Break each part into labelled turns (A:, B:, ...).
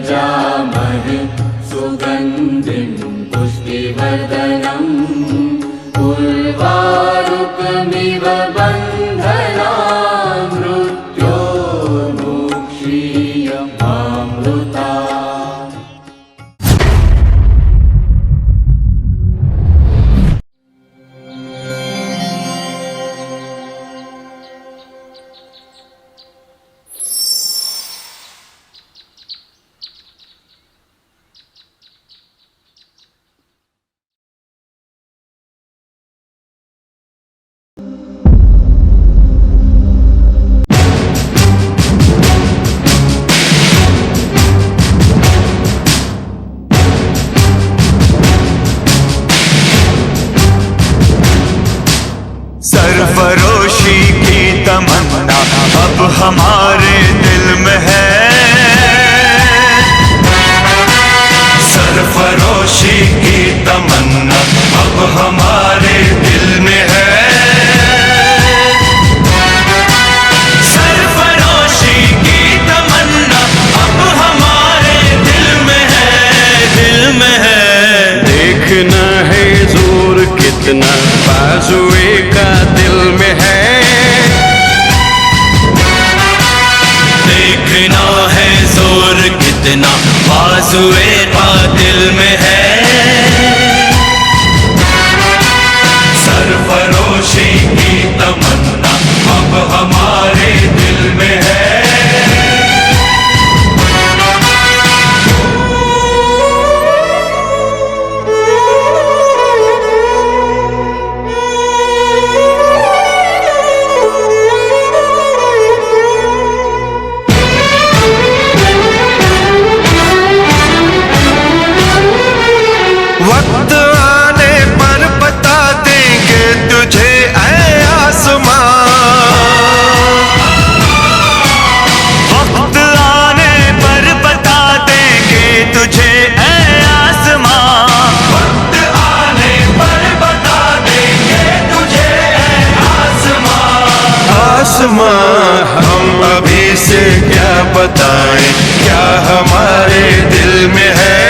A: यजामहे सुगन्धिं पुष्टिवर्धनम् उर्वारुकमिव बन्धनान् मृत्योर्मुक्षीयमामृता।
B: सरफरोशी की तमन्ना अब हमारे दिल में है। सरफरोशी की तमन्ना अब हमारे दिल में है। सरफरोशी की तमन्ना अब हमारे दिल में है, दिल में है।
C: देखना है जोर कितना बाजुए का दिल में है।
B: देखना है जोर कितना बाजुए का दिल में है। सरफरोशी की तमन्ना अब हमारे दिल में है।
C: वक्त आने पर बता देंगे तुझे ऐ आसमां।
B: वक्त आने पर बता देंगे तुझे ऐ आसमां। वक्त आने पर बता देंगे तुझे ऐ आसमां।
C: आसमां हम अभी से क्या बताएं, क्या हमारे दिल में है।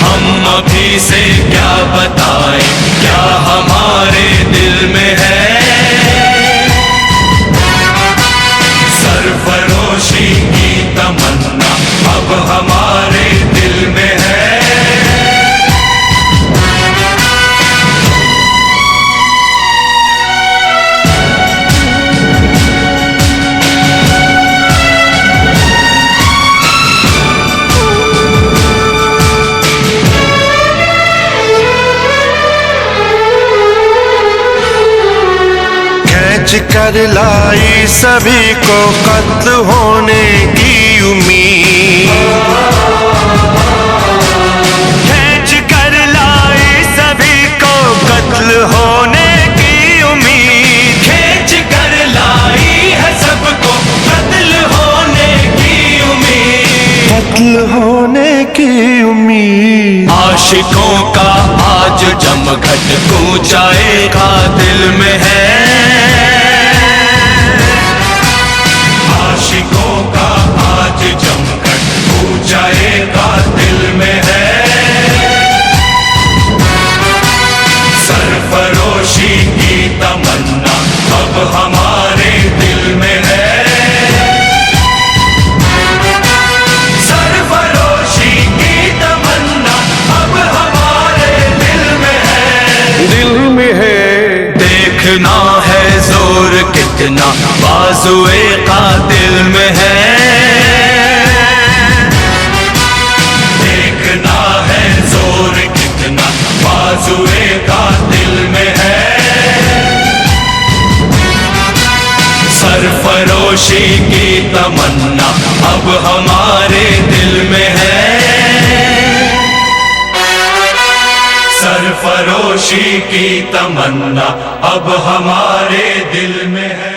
B: हम अभी से क्या बताएं, क्या हमारे दिल में है। सरफरोशी की तमन्ना अब हमारे दिल में है।
C: कर लाई सभी को कत्ल होने की उम्मीद।
B: खींच कर लाई सभी को कत्ल होने की उम्मीद। खींच कर लाई है सबको कत्ल होने की उम्मीद।
C: कत्ल होने की उम्मीद।
B: आशिकों का आज जमघट कूचाए का दिल में है। आशिकों का आज जमघट ऊंचाई का दिल में है। सरफरोशी की तमन्ना अब हमारे दिल में है। सरफरोशी की तमन्ना अब हमारे दिल में है,
C: दिल में है।
B: देखना है जोर कितना बाजुए का दिल में है। देखना है जोर कितना बाजुए का दिल में है। सरफरोशी की तमन्ना अब हमारे दिल में है। सरफरोशी की तमन्ना अब हमारे दिल में है।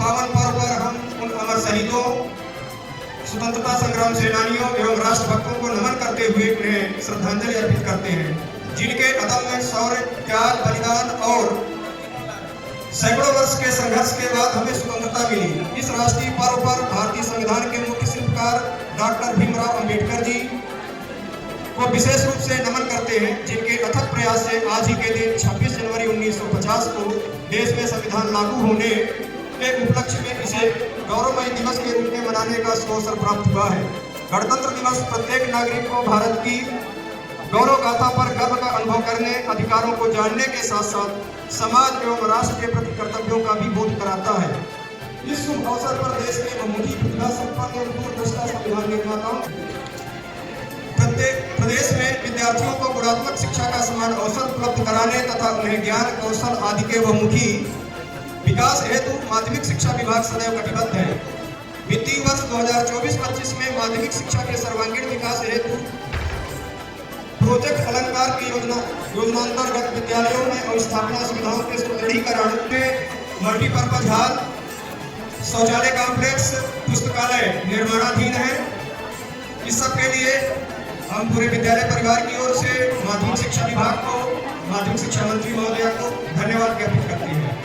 D: पावन पर्व पर हम उन अमर शहीदों, स्वतंत्रता संग्राम सेनानियों एवं राष्ट्रभक्तों को नमन करते हुए उन्हें श्रद्धांजलि अर्पित करते हैं, जिनके अदम्य शौर्य, त्याग, बलिदान और सैकड़ों वर्ष के संघर्ष के बाद हमें स्वतंत्रता मिली। इस राष्ट्रीय पर्व पर भारतीय संविधान के मुख्य शिल्पकार डॉक्टर भीमराव अंबेडकर जी को विशेष रूप से नमन करते हैं, जिनके अथक प्रयास से आज ही के दिन 26 जनवरी 1950 को देश में संविधान लागू होने के उपलक्ष्य में इसे गौरवमय दिवस के रूप में मनाने का अवसर प्राप्त हुआ है। गणतंत्र दिवस प्रत्येक नागरिक को भारत की गौरव गाथा पर गर्व का अनुभव करने, अधिकारों को जानने के साथ साथ समाज एवं राष्ट्र के प्रति कर्तव्यों का भी बोध कराता है। इस शुभ अवसर पर देश के बहुमुखी प्रतिभा संपन्न एवं दूरदृष्टा संविधान निर्माताओं प्रदेश में विद्यार्थियों को गुणात्मक शिक्षा का समान अवसर उपलब्ध कराने तथा उन्हें ज्ञान, कौशल आदि के बहुमुखी विकास हेतु माध्यमिक शिक्षा विभाग सदैव कटिबद्ध है। वित्तीय वर्ष 2024-25 में माध्यमिक शिक्षा के सर्वांगीण विकास हेतु प्रोजेक्ट अलंकार की योजनांतर्गत विद्यालयों में अवस्थापना सुविधाओं के सुदृढ़ीकरण में मल्टीपर्पज हॉल, शौचालय कॉम्प्लेक्स, पुस्तकालय निर्माणाधीन है। इस सब के लिए हम पूरे विद्यालय परिवार की ओर से माध्यमिक शिक्षा विभाग को, माध्यमिक शिक्षा मंत्री महोदया को धन्यवाद ज्ञापित करते हैं।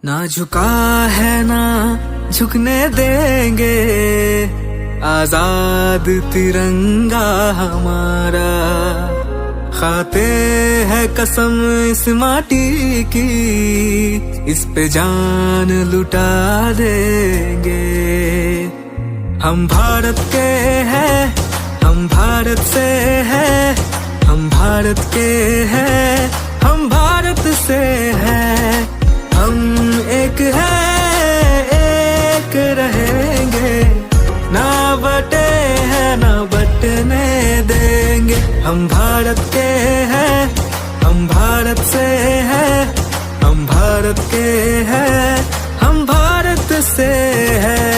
E: ना झुका है ना झुकने देंगे, आजाद तिरंगा हमारा। खाते हैं कसम इस माटी की, इस पे जान लुटा देंगे। हम भारत के हैं, हम भारत से हैं, हम भारत के हैं, हम भारत से हैं। हम हम भारत के हैं, हम भारत से हैं, हम भारत के हैं, हम भारत से हैं।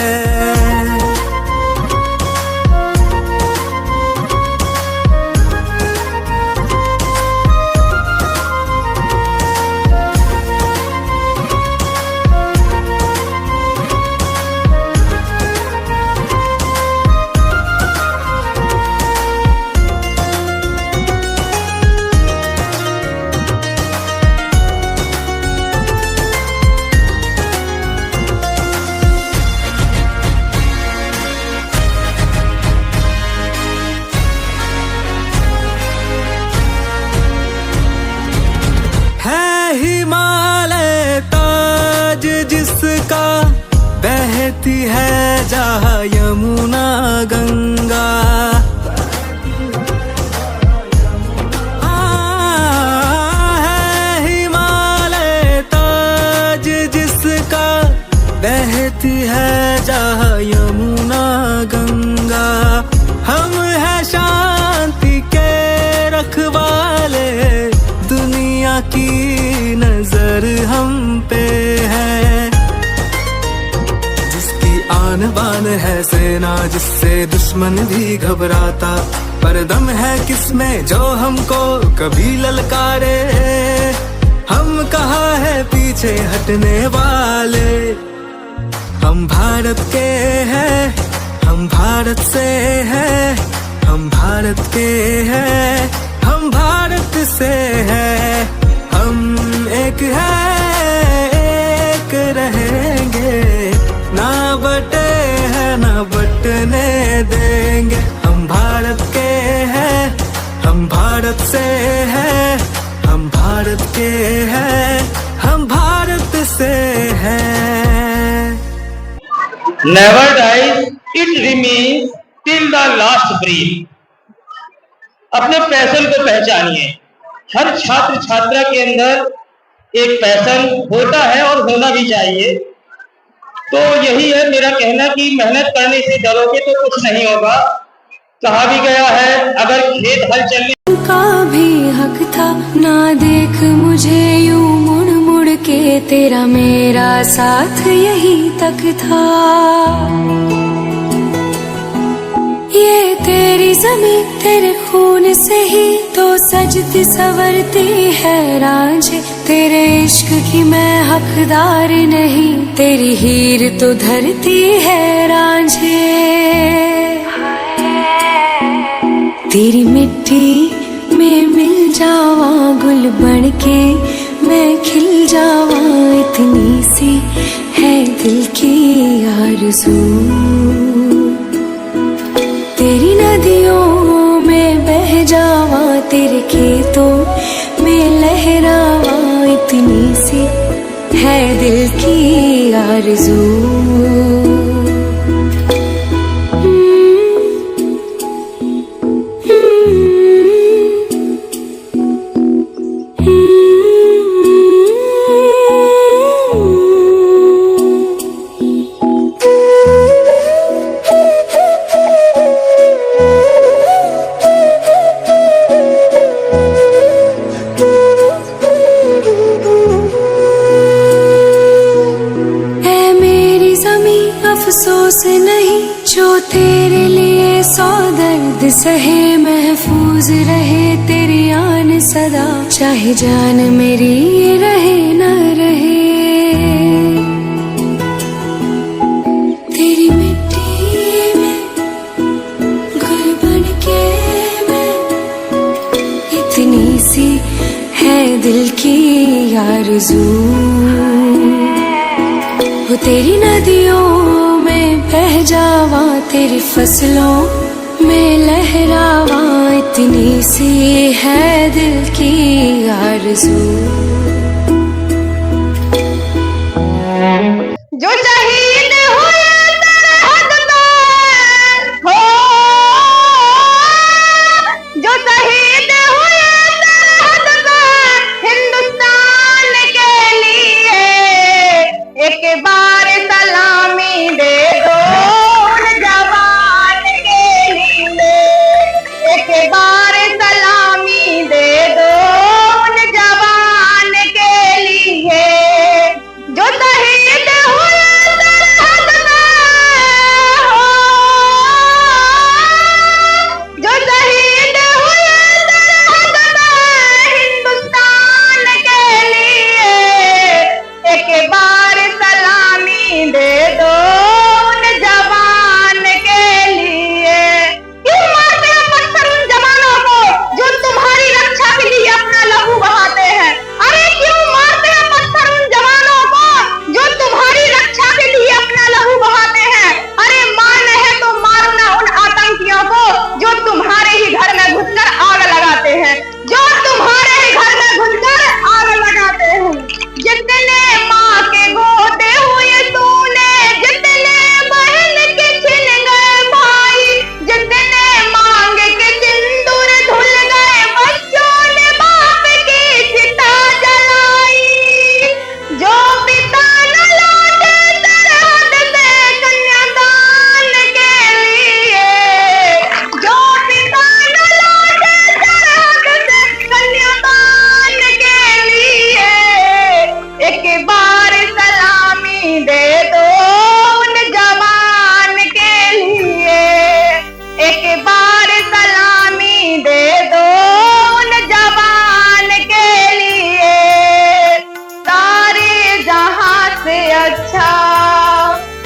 E: हिमालय ताज जिसका, बहती है जहाँ यमुना गंगा। है हिमालय ताज जिसका, बहती है जहाँ यमुना गंगा। हम है शांति के रखवाले, दुनिया की नजर हम पे है। जिसकी आन बान है सेना, जिससे दुश्मन भी घबराता, पर दम है किसमें जो हमको कभी ललकारे। हम कहाँ है पीछे हटने वाले, हम भारत के हैं, हम भारत से हैं, हम भारत के हैं, हम भारत से हैं। हम एक हैं, एक रहेंगे, ना बटे हैं ना बटने देंगे। हम भारत के हैं, हम भारत से हैं, हम भारत के हैं, हम भारत से हैं।
F: Never dies, it remains till the last breath। अपने पैशन को पहचानिए। हर छात्र छात्रा के अंदर एक पैशन होता है और होना भी चाहिए। तो यही है मेरा कहना कि मेहनत करने से डरोगे तो कुछ नहीं होगा। कहा भी गया है अगर खेत हल चलने
G: का भी हक था, ना देख मुझे यूं मुड़ मुड़ के, तेरा मेरा साथ यही तक था। ये तेरी ज़मीं तेरे खून से ही तो सजती संवरती है रांझे। तेरे इश्क की मैं हकदार नहीं, तेरी हीर तो धरती है रांझे। तेरी मिट्टी में मिल जावा गुल बन के, मैं खिल जावा, इतनी सी है दिल की आरज़ू। तेरी नदियों में बह जावा, तेरे खेतों में लहरावा, इतनी सी है दिल की आरज़ू। अफसोस नहीं जो तेरे लिए सौ दर्द सहे, महफूज रहे तेरी आन सदा, चाहे जान मेरी रहे न रहे। तेरी मिट्टी में गुल बन के मैं, इतनी सी है दिल की आरज़ू। वो तेरी नदियों में बह जावा, तेरी फसलों में लहरावा, इतनी सी है दिल की आरज़ू।
H: जो शहीद हुए सरहद पर हो, जो शहीद हुए सरहद पर हिंदुस्तान के लिए, एक बार सलामी दे दो उन जवान के लिए, एक बार सलामी अच्छा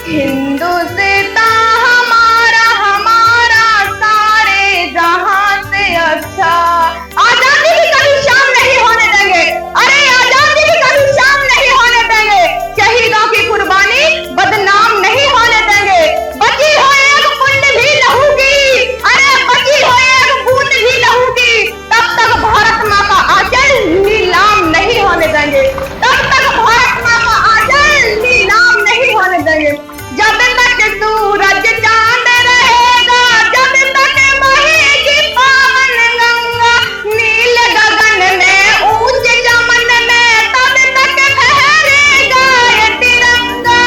H: हिंदुस्तान हमारा हमारा सारे जहां से अच्छा। आजादी की कभी शाम नहीं होने देंगे, अरे आजादी की कभी शाम नहीं होने देंगे। शहीदों की कुर्बानी बदनाम नहीं होने देंगे। बची हो एक बूंद भी लहू की, अरे बची हो एक बूंद भी लहू की, तब तक भारत माँ का आंचल नीलाम नहीं होने देंगे। तब तक भारत माँ का आंचल नीलाम नहीं होने देंगे। जब तक सूरज चांद रहेगा, जब तक बहेगी पावन गंगा नील गगन में ऊंच चमन में, तब तक फहरेगा ये तिरंगा।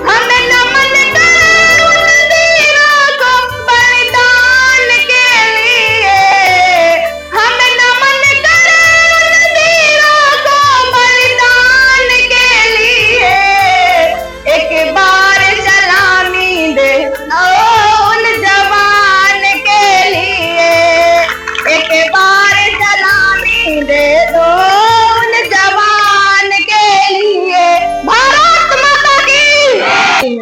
H: हम नमन करें उन वीरों को बलिदान के लिए, हम नमन करें उन वीरों को बलिदान के लिए। एक बार सलामी दे दो उन जवान के लिए, एक बार सलामी दे दो उन जवान के लिए। भारत माता की।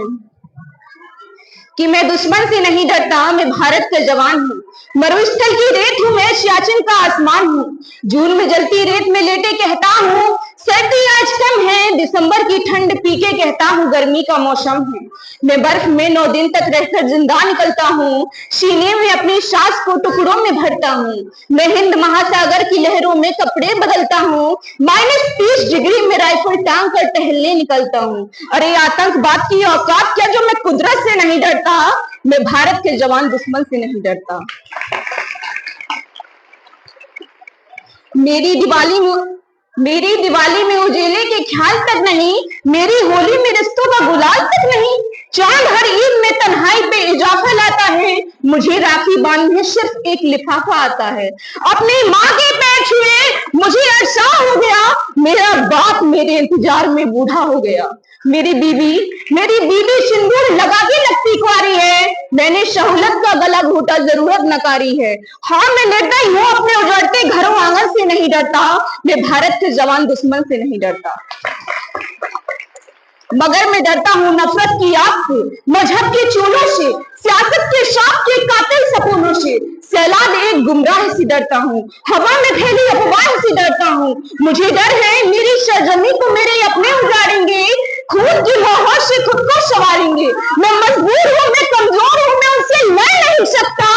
H: कि मैं दुश्मन से नहीं डरता, मैं भारत का जवान हूँ। मरुस्थल की रेत हूँ मैं, सियाचिन का आसमान हूँ। जून में जलती रेत में लेटे कहता हूँ सर्दी आज कम है, दिसंबर की ठंड पी के कहता हूँ गर्मी का मौसम है। मैं बर्फ में 9 दिन तक रहकर जिंदा निकलता हूँ, सीने में अपनी सांस को टुकड़ों में भरता हूँ। मैं हिंद महासागर की लहरों में कपड़े बदलता हूँ, -30 डिग्री में राइफल टांग कर टहलने निकलता हूँ। अरे आतंकवाद की औकात क्या जो मैं कुदरत से नहीं डरता, मैं भारत के जवान दुश्मन से नहीं डरता। मेरी दिवाली में उजेले के ख्याल तक नहीं, मेरी होली में रिश्तों का गुलाल तक नहीं। चांद हर ईद में तन्हाई पे इजाफा लाता है, मुझे राखी बांधने सिर्फ एक लिफाफा आता है। अपनी माँ के पैर छुए मुझे अरसा हो गया, मेरा बाप मेरे इंतजार में बूढ़ा हो गया। मेरी बीवी सिंदूर लगा के लगती कुंवारी है, मैंने सहूलत का गला घोटा जरूरत नकारी है। हाँ मैं निर्दयी हूँ, अपने उजड़ते घरों आंगन से नहीं डरता, मैं भारत के जवान दुश्मन से नहीं डरता। मगर मैं डरता हूँ नफरत की आग से, मजहब के चूलों से, सियासत के शाप के कातिल सपूनों से। सैलाब एक गुमराह से डरता हूँ, हवा में फैली अफवाह से डरता हूँ। मुझे डर है मेरी सरजमी को मेरे अपने उजाड़ेंगे, खून की मोहर से खुद को संवारेंगे। मैं मजबूर हूँ, मैं कमजोर हूँ, मैं उनसे लड़ नहीं सकता,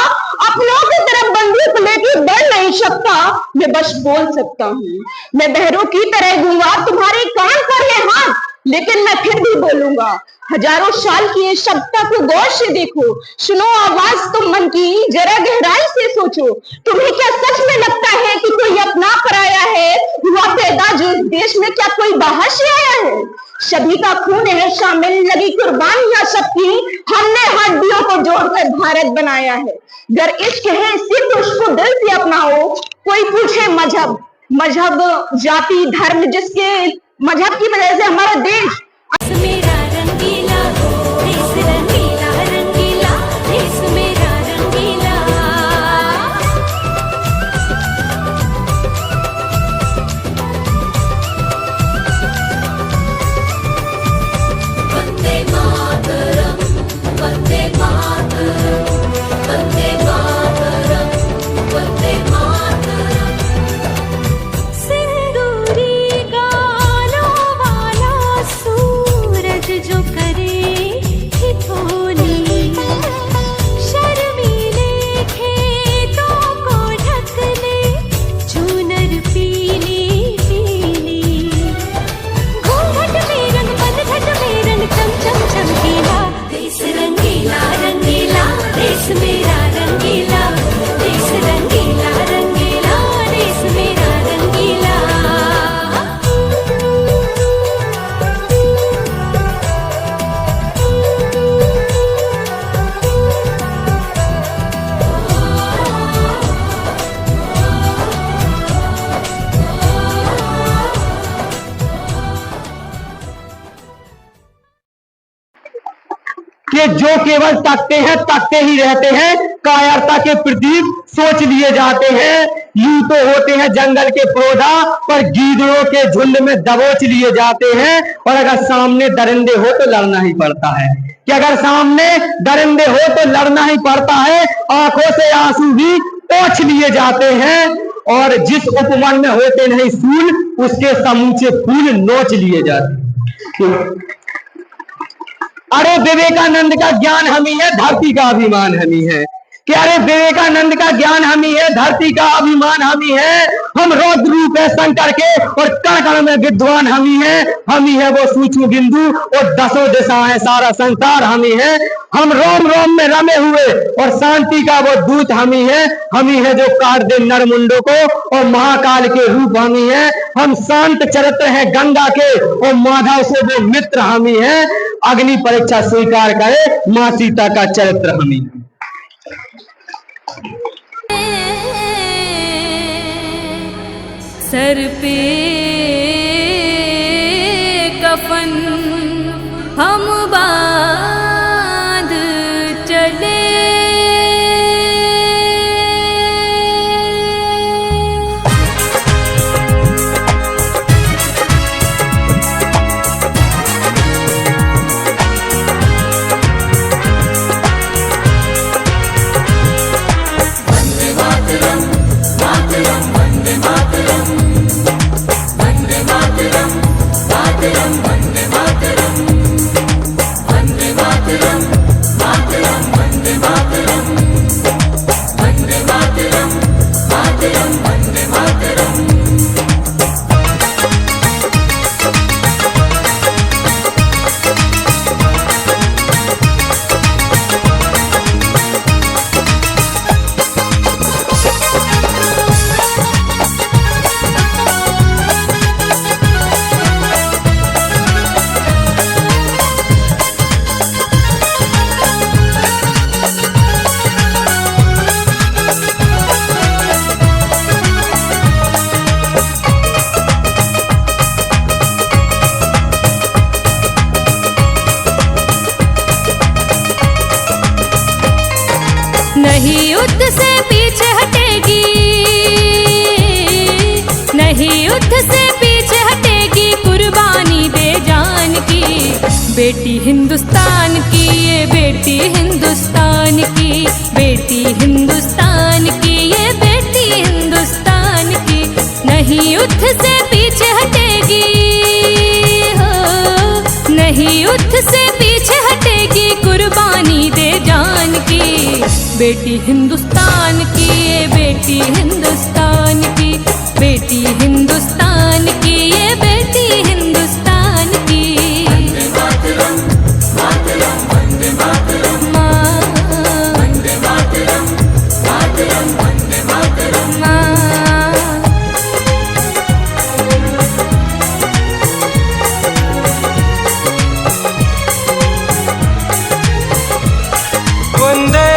H: अपनों की तरफ बंदूक लेके बढ़ नहीं सकता, मैं बस बोल सकता हूँ। मैं बहरों की तरह दूंगा तुम्हारे कान पर ये हाथ, लेकिन मैं फिर भी बोलूंगा। हजारों साल की इस सत्ता को गौर से देखो, सुनो आवाज तुम मन की, जरा गहराई से सोचो। तुम्हें क्या सच में लगता है कि कोई अपना पराया है, हुआ पैदा जो इस देश में क्या कोई बाहर से आया है? सभी का खून है शामिल, लगी कुर्बानियां सबकी, हमने हड्डियों को जोड़कर भारत बनाया है। अगर इश्क है सिर्फ उसको दिल से अपनाओ। कोई पूछे मजहब जाति धर्म, जिसके मजहब की वजह से हमारा देश
G: मेरा रंगीला देश रंगीला रंगीला देश मेरा रंगीला। वंदे मातरम वंदे मातरम वंदे मातरम वंदे मातरम। सिंदूरी गालों वाला
F: कि जो केवल तकते ही रहते हैं, कायरता के प्रतीक सोच लिए जाते हैं। यूं तो होते हैं जंगल के पौधा, पर गीदड़ों के झुंड में दबोच लिए जाते हैं। और अगर सामने दरिंदे हो तो लड़ना ही पड़ता है, कि अगर सामने दरिंदे हो तो लड़ना ही पड़ता है। आंखों से आंसू भी पोंछ लिए जाते हैं, और जिस उपवन में होते नहीं फूल, उसके समूचे फूल नोच लिए जाते हैं। अरे विवेकानंद का ज्ञान हमी है, धरती का अभिमान हमी है। कि अरे विवेकानंद का ज्ञान हमी है, धरती का अभिमान हमी है। हम रौद्र रूप है शंकर के, और कण कण में विद्वान हमी है वो सूक्ष्म बिंदु, और दसों दिशा है सारा संसार हमी है। हम रोम रोम में रमे हुए, और शांति का वो दूत हमी है जो काट दे नरमुंडों को, और महाकाल के रूप हमी है। हम शांत चरित्र है गंगा के, और माधव से वो मित्र हमी है। अग्नि परीक्षा स्वीकार करे, मां सीता का चरित्र हमी।
G: सर पे कफन हम बांध चले, नहीं युद्ध से पीछे हटेगी, नहीं युद्ध से पीछे हटेगी, कुर्बानी दे जान की। बेटी हिंदुस्तान की, ये बेटी हिंदुस्तान की, बेटी हिंदुस्तान की, ये बेटी हिंदुस्तान की। नहीं युद्ध से पीछे हटेगी हो, नहीं युद्ध से पीछे हटेगी, कुर्बानी दे जान की। बेटी हिंदुस्तान की, ये बेटी हिंदुस्तान की, बेटी हिंदुस्तान की, ये बेटी हिंदुस्तान की। वंदे मातरम, मातरम, वंदे मातरम, वंदे मातरम, मातरम, वंदे मातरम।
B: वंदे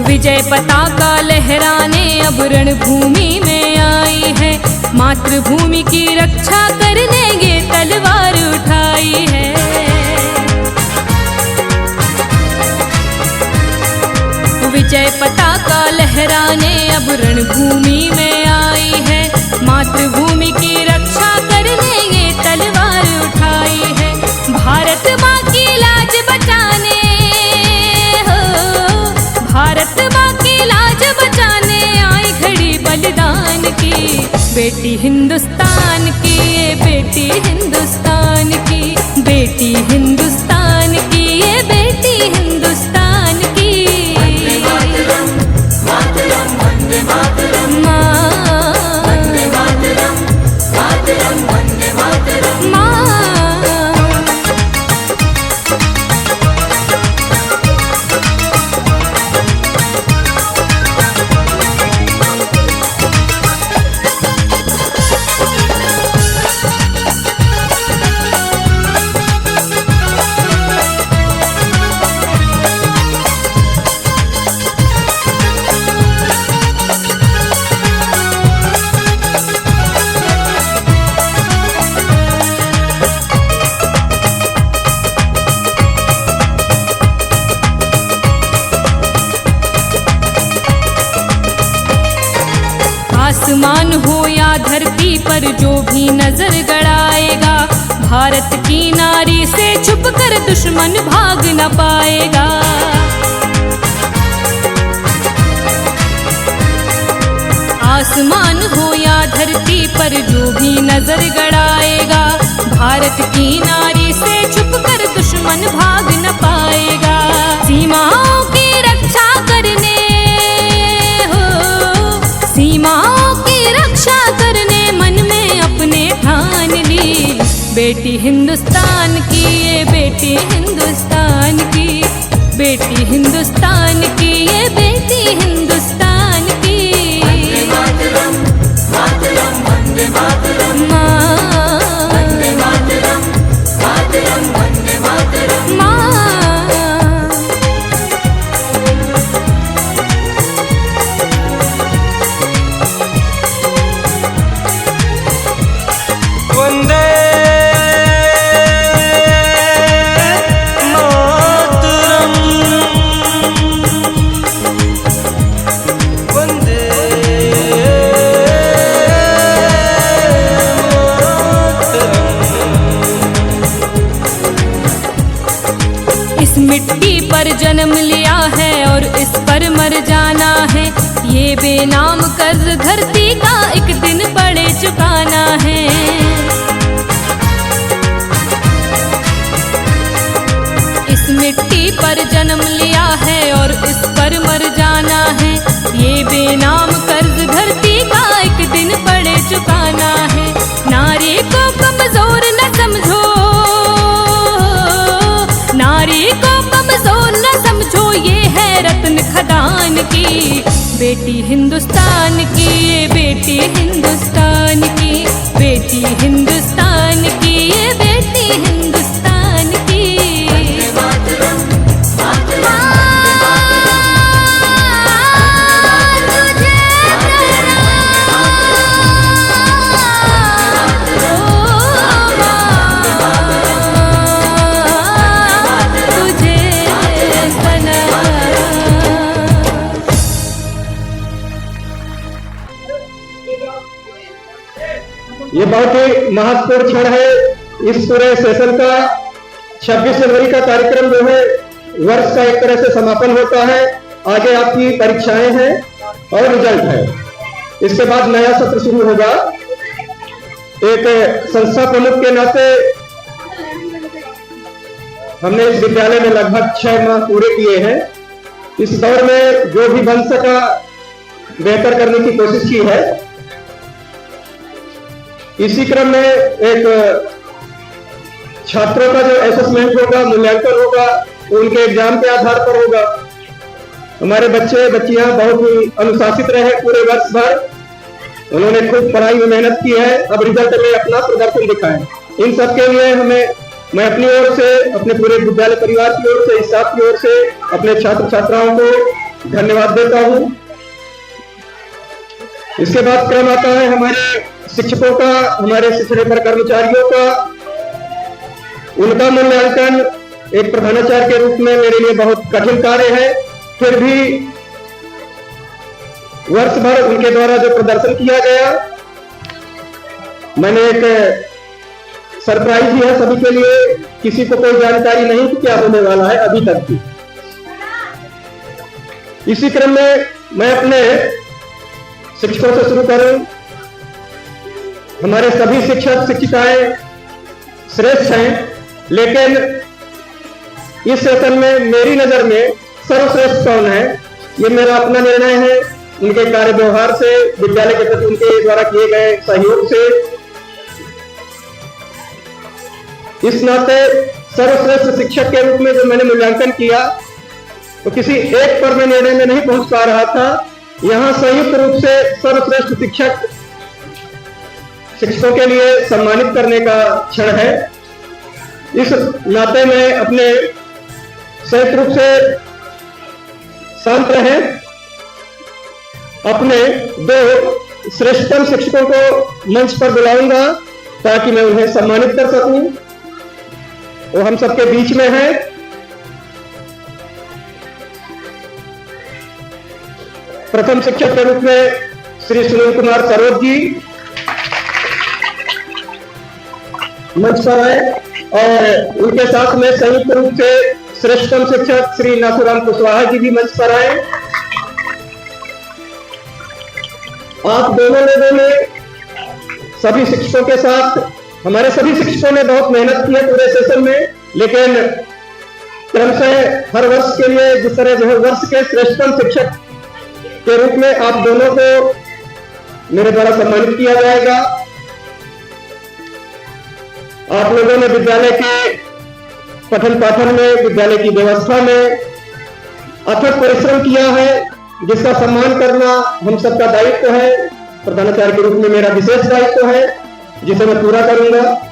G: विजय पताका लहराने अब रणभूमि में आई है, मातृभूमि की रक्षा करने ये तलवार उठाई है। विजय पताका लहराने अब रणभूमि में आई है, मातृभूमि की रक्षा करने ये तलवार उठाई है। भारत माँ की लाज बचाने हो, भारत माँ की लाज बचाने आई घड़ी बलिदान की। बेटी हिंदुस्तान की, ये बेटी हिंदुस्तान की, बेटी हिंदुस्तान की, ये बेटी हिंदुस्तान की। वंदे मातरम, मातरम, वंदे मातरम, वंदे मातरम, मातरम, वंदे मातरम। आसमान हो या धरती पर जो भी नजर गड़ाएगा, भारत की नारी से छुपकर दुश्मन भाग न पाएगा। आसमान हो या धरती पर जो भी नजर गड़ाएगा, भारत की नारी से छुपकर दुश्मन भाग न पाएगा। सीमाओं की रक्षा करने हो, सीमाओं की रक्षा करने मन में अपने ठान ली। बेटी हिंदुस्तान की, ये बेटी हिंदुस्तान की, बेटी हिंदुस्तान की, ये बेटी हिंदुस्तान की।
A: मातरम मातरम वंदे मातरम, वंदे मातरम मातरम वंदे मातरम।
B: वंदे मातरम, वंदे
G: इस मिट्टी पर जन्म लिया है और इस पर मर जाना है, ये बेनाम कर्ज धरती का एक दिन बड़े चुकाना है। इस मिट्टी पर जन्म लिया है और इस पर मर जाना है, ये बेनाम कर्ज धरती का एक दिन बड़े चुकाना है। नारी को कमजोर न समझो, नारी को कमजोर न समझो, ये है रत्न खदान की। बेटी हिंदुस्तान की, ये बेटी हिंदुस्तान की, बेटी हिंदुस्तान की, ये बेटी हिंदुस्तान की।
A: मातरम मातरम
G: तुझे
I: ये बहुत ही महत्वपूर्ण क्षण है इस पूरे सेशन का। 26 जनवरी का कार्यक्रम जो है वर्ष का एक तरह से समापन होता है। आगे आपकी परीक्षाएं हैं और रिजल्ट है। इसके बाद नया सत्र शुरू होगा। एक संस्था प्रमुख के नाते हमने इस विद्यालय में लगभग 6 माह पूरे किए हैं। इस दौर में जो भी बन सका बेहतर करने की कोशिश की है। इसी क्रम में एक छात्रों का जो असेसमेंट होगा, मूल्यांकन होगा, उनके एग्जाम के आधार पर होगा। हमारे बच्चे बच्चियां बहुत ही अनुशासित रहे पूरे वर्ष भर। उन्होंने खूब पढ़ाई में मेहनत की है। अब रिजल्ट में अपना प्रदर्शन दिखाएं। इन सब के लिए मैं अपनी ओर से, अपने पूरे विद्यालय परिवार की ओर से, स्टाफ की ओर से अपने छात्र छात्राओं को धन्यवाद देता हूं। इसके बाद क्रम आता है हमारे शिक्षकों का, हमारे शिक्षकेतर कर्मचारियों का। उनका मूल्यांकन एक प्रधानाचार्य के रूप में मेरे लिए बहुत कठिन कार्य है। फिर भी वर्ष भर उनके द्वारा जो प्रदर्शन किया गया, मैंने एक सरप्राइज दिया सभी के लिए। किसी को कोई जानकारी नहीं कि क्या होने वाला है अभी तक की। इसी क्रम में मैं अपने शिक्षकों से शुरू करूं। हमारे सभी शिक्षक शिक्षिकाएं श्रेष्ठ हैं, लेकिन इस सेशन में मेरी नजर में सर्वश्रेष्ठ कौन है, ये मेरा अपना निर्णय है। उनके कार्य व्यवहार से, विद्यालय के प्रति उनके द्वारा किए गए सहयोग से। इस नाते सर्वश्रेष्ठ शिक्षक के रूप में जो मैंने मूल्यांकन किया, तो किसी एक पर मैं निर्णय में नहीं पहुंच पा रहा था। यहां संयुक्त रूप से सर्वश्रेष्ठ शिक्षकों के लिए सम्मानित करने का क्षण है। इस नाते में अपने संयुक्त रूप से शांत रहे, अपने 2 श्रेष्ठतम शिक्षकों को मंच पर बुलाऊंगा ताकि मैं उन्हें सम्मानित कर सकूं। वो हम सबके बीच में है। प्रथम शिक्षक के रूप में श्री सुनील कुमार सरोज जी मंच पर आए और उनके साथ में संयुक्त रूप से श्रेष्ठतम शिक्षक श्री नाथुराम कुशवाहा जी भी मंच पर आए। आप दोनों लोगों ने सभी शिक्षकों के साथ, हमारे सभी शिक्षकों ने बहुत मेहनत की है पूरे सेशन में, लेकिन क्रमशः हर वर्ष के लिए जिस तरह जो है वर्ष के श्रेष्ठतम शिक्षक के रूप में आप दोनों को मेरे द्वारा सम्मानित किया जाएगा। आप लोगों ने विद्यालय के पठन पाठन में, विद्यालय की व्यवस्था में अथक परिश्रम किया है, जिसका सम्मान करना हम सबका दायित्व है। प्रधानाचार्य के रूप में मेरा विशेष दायित्व है, जिसे मैं पूरा करूंगा।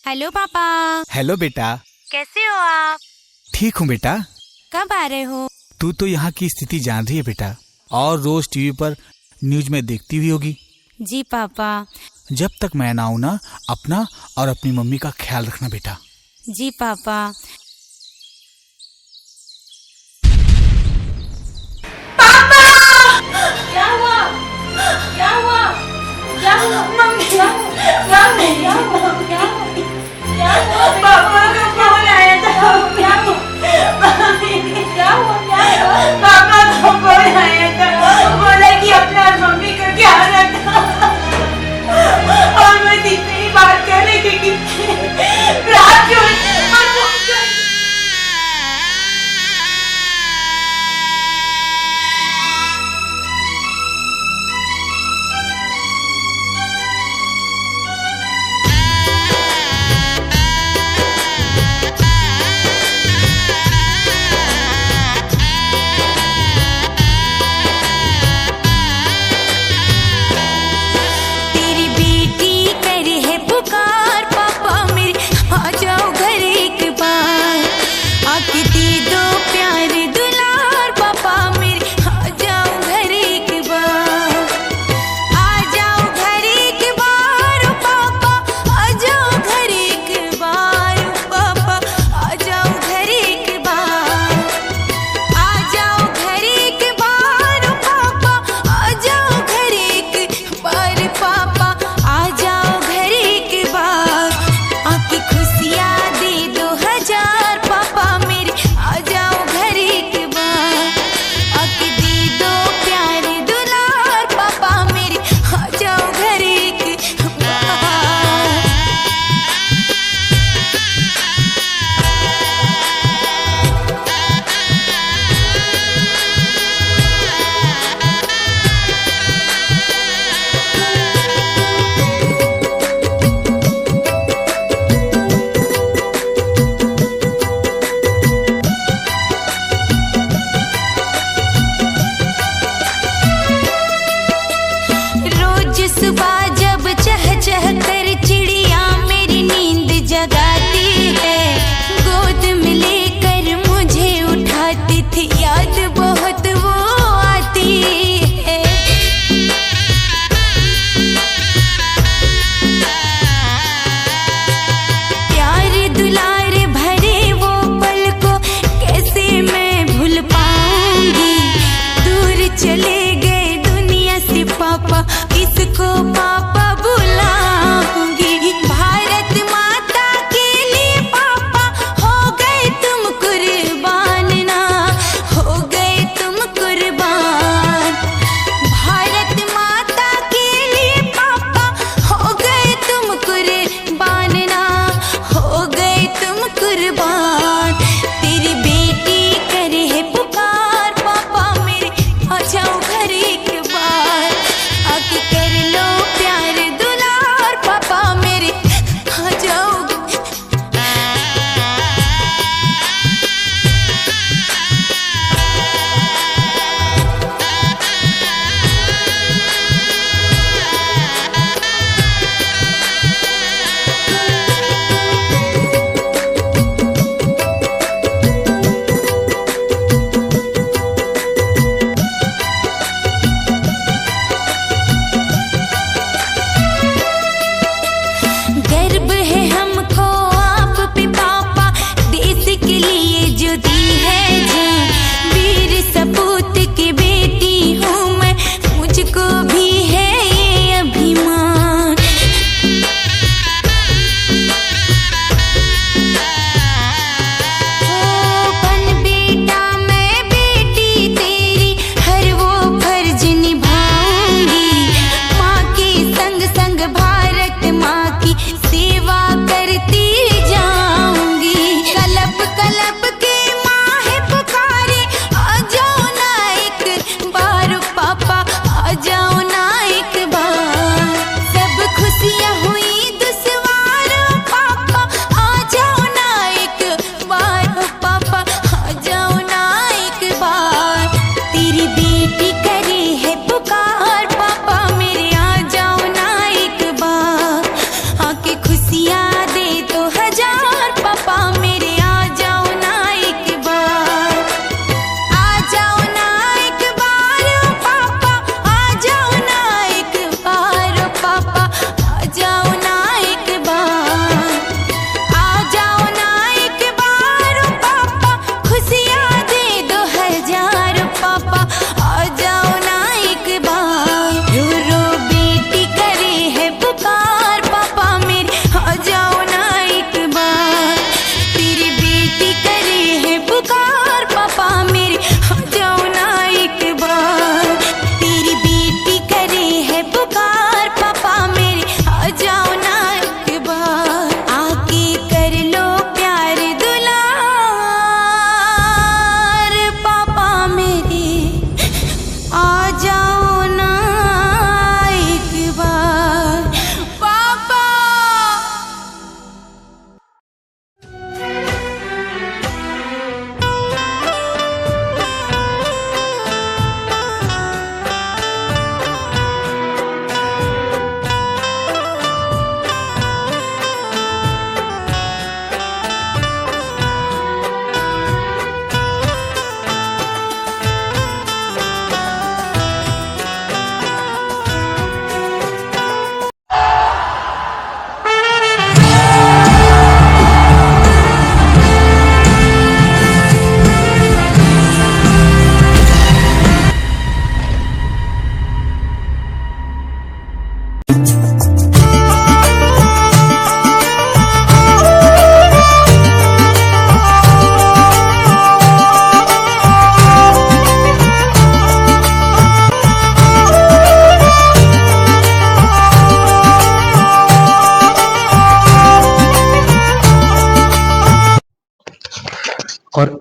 G: हेलो पापा।
J: हेलो बेटा,
G: कैसे हो आप?
J: ठीक हूँ बेटा।
G: कब आ रहे हो?
J: तू तो यहाँ की स्थिति जान रही है बेटा, और रोज टीवी पर न्यूज में देखती हुई होगी।
G: जी पापा।
J: जब तक मैं ना आऊँ ना, अपना और अपनी मम्मी का ख्याल रखना बेटा।
G: जी पापा।
A: क्या हुआ? क्या हुआ? क्या हुआ? मम्मी क्या हुआ? क्या हुआ? पापा का फोन आया था। क्या हुआ? क्या हुआ? पापा का फोन आया था, बोला कि अपना और मम्मी का ख्याल रखना। और मैं जितनी बात कर रही थी कि रात जो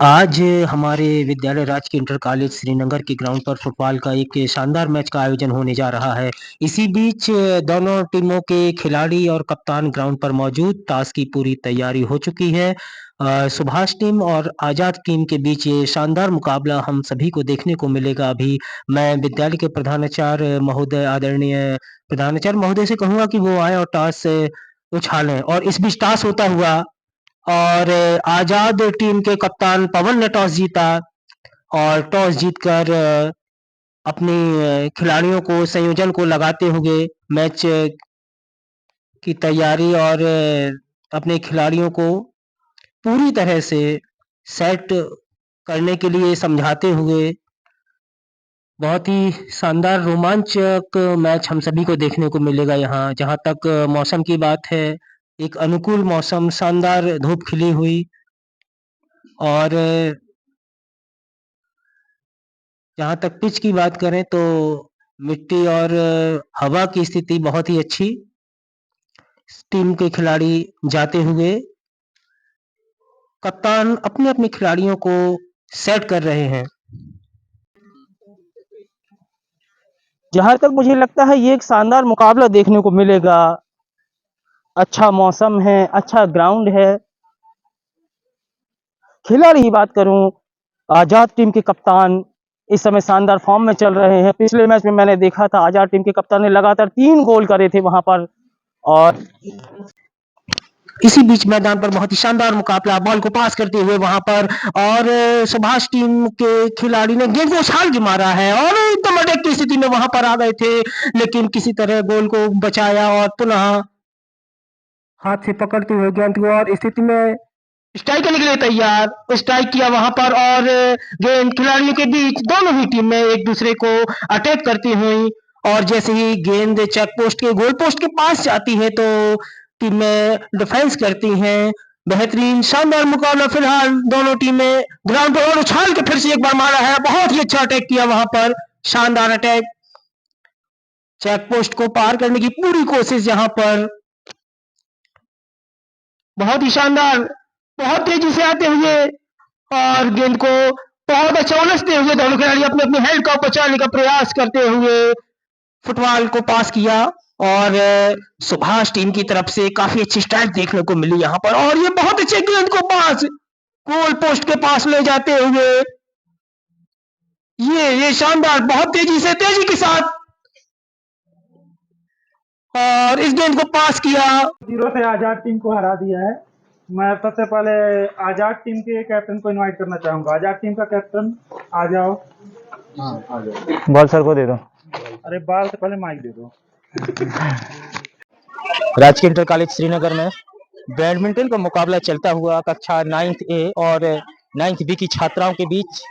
K: आज हमारे विद्यालय राजकीय इंटर कॉलेज श्रीनगर के ग्राउंड पर फुटबॉल का एक शानदार मैच का आयोजन होने जा रहा है। इसी बीच दोनों टीमों के खिलाड़ी और कप्तान ग्राउंड पर मौजूद, टास की पूरी तैयारी हो चुकी है। सुभाष टीम और आजाद टीम के बीच ये शानदार मुकाबला हम सभी को देखने को मिलेगा। अभी मैं विद्यालय के प्रधानाचार्य महोदय, आदरणीय प्रधानाचार्य महोदय से कहूंगा कि वो आए और टास उछालें। और इस बीच टास होता हुआ और आजाद टीम के कप्तान पवन ने टॉस जीता और टॉस जीतकर अपनी खिलाड़ियों को, संयोजन को लगाते हुए मैच की तैयारी और अपने खिलाड़ियों को पूरी तरह से सेट करने के लिए समझाते हुए बहुत ही शानदार रोमांचक मैच हम सभी को देखने को मिलेगा यहाँ। जहाँ तक मौसम की बात है, एक अनुकूल मौसम, शानदार धूप खिली हुई और जहाँ तक पिच की बात करें तो मिट्टी और हवा की स्थिति बहुत ही अच्छी। टीम के खिलाड़ी जाते हुए कप्तान अपने अपने खिलाड़ियों को सेट कर रहे हैं।
F: जहाँ तक मुझे लगता है ये एक शानदार मुकाबला देखने को मिलेगा। अच्छा मौसम है, अच्छा ग्राउंड है। खिलाड़ी की बात करूं, आजाद टीम के कप्तान इस समय शानदार फॉर्म में चल रहे हैं। पिछले मैच में मैंने देखा था आजाद टीम के कप्तान ने लगातार 3 गोल करे थे वहां पर। और
K: इसी बीच मैदान पर बहुत ही शानदार मुकाबला, बॉल को पास करते हुए वहां पर और सुभाष टीम के खिलाड़ी ने गेंद को उछाल के मारा है और एकदम अटैक की स्थिति में वहां पर आ गए थे, लेकिन किसी तरह गोल को बचाया और पुनः हाथ से पकड़ते हुए गेंद को और स्थिति में स्ट्राइक करने के लिए तैयार, स्ट्राइक किया वहां पर और गेंद खिलाड़ियों के बीच, दोनों ही टीम में एक दूसरे को अटैक करती हुई और जैसे ही गेंद चेक पोस्ट के गोल पोस्ट के पास जाती है तो टीमें डिफेंस करती हैं। बेहतरीन शानदार मुकाबला फिलहाल दोनों टीमें ग्राउंड पर और उछाल के फिर से एक बार मारा है। बहुत ही अच्छा अटैक किया वहां पर, शानदार अटैक, चेक पोस्ट को पार करने की पूरी कोशिश यहाँ पर, बहुत ही शानदार, बहुत तेजी से आते हुए और गेंद को बहुत अच्छा उलझते हुए दोनों खिलाड़ी अपने अपने हेड को बचाने का प्रयास करते हुए फुटबॉल को पास किया और सुभाष टीम की तरफ से काफी अच्छी स्ट्राइक देखने को मिली यहाँ पर और ये बहुत अच्छे गेंद को पास गोल पोस्ट के पास ले जाते हुए ये शानदार, बहुत तेजी के साथ और इस गेंद को पास किया।
L: 0 से आजाद टीम को हरा दिया है। मैं सबसे पहले आजाद टीम के कैप्टन को इनवाइट करना चाहूंगा। आजाद टीम का कैप्टन आ जाओ। हाँ आ जाओ।
F: बॉल सर को दे दो।
L: अरे बॉल से पहले माइक दे दो।
F: राजकीय इंटर कॉलेज श्रीनगर में बैडमिंटन का मुकाबला चलता हुआ कक्षा 9th A और 9th B की छात्राओं के बीच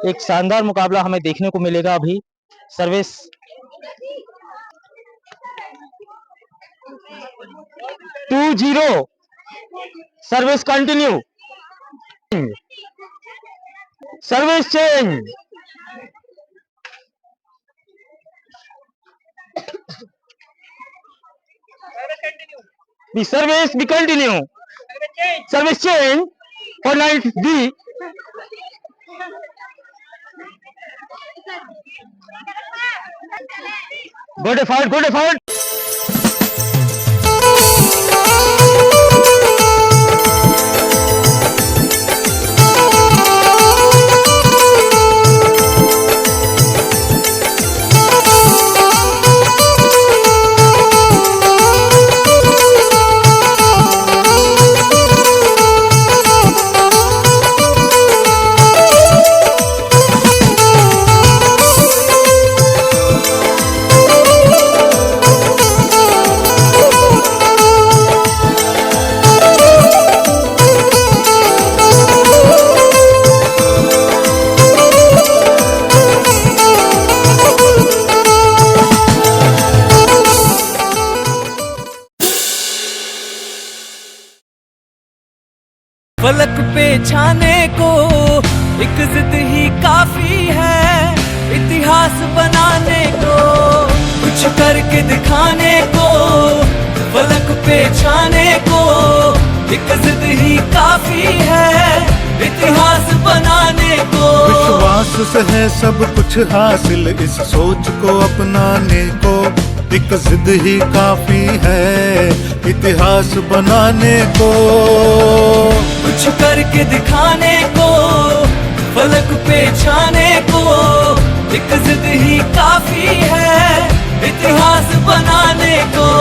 F: एक शानदार मुकाबला हमें देखने को मिलेगा। अभी service 2-0, service continue, service change, the service we continue, service change for 9th B, good effort.
E: फलक पे छाने को एक जिद ही काफी है, इतिहास बनाने को कुछ करके दिखाने को, फलक पे छाने को एक जिद ही काफी है,
B: इतिहास बनाने को।
C: विश्वास से है सब कुछ हासिल, इस सोच को अपनाने को एक जिद ही काफी है इतिहास बनाने को।
B: कुछ करके दिखाने को, फलक पे छाने को एक जिद ही काफी है इतिहास बनाने को।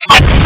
F: you